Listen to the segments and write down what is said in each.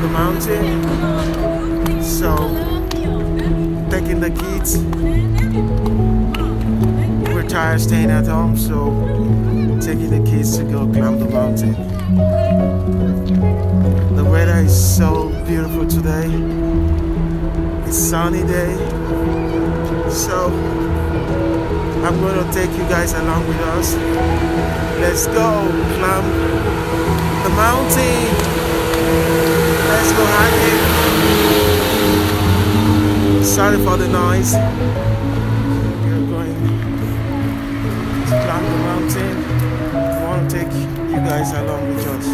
the mountain. So, taking the kids. We're tired staying at home, so taking the kids to go climb the mountain. The weather is so beautiful today. It's a sunny day. So, I'm going to take you guys along with us. Let's go climb the mountain. Let's go hiking. Sorry for the noise. We're going to climb the mountain. I want to take you guys along with us.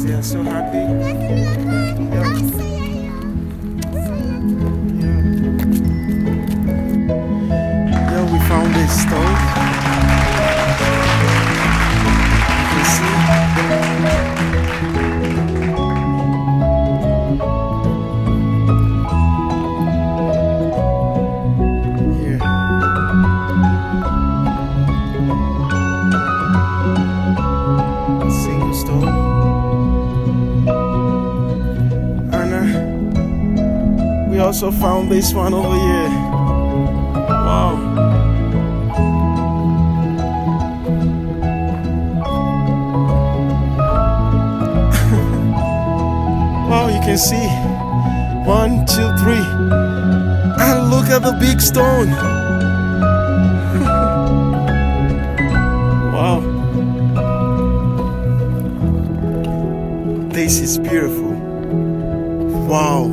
They are so happy. Yeah, we found this stone. You can see. Here. Single stone. We also found this one over here. Wow. Wow, you can see 1, 2, 3. And look at the big stone. Wow. This is beautiful. Wow.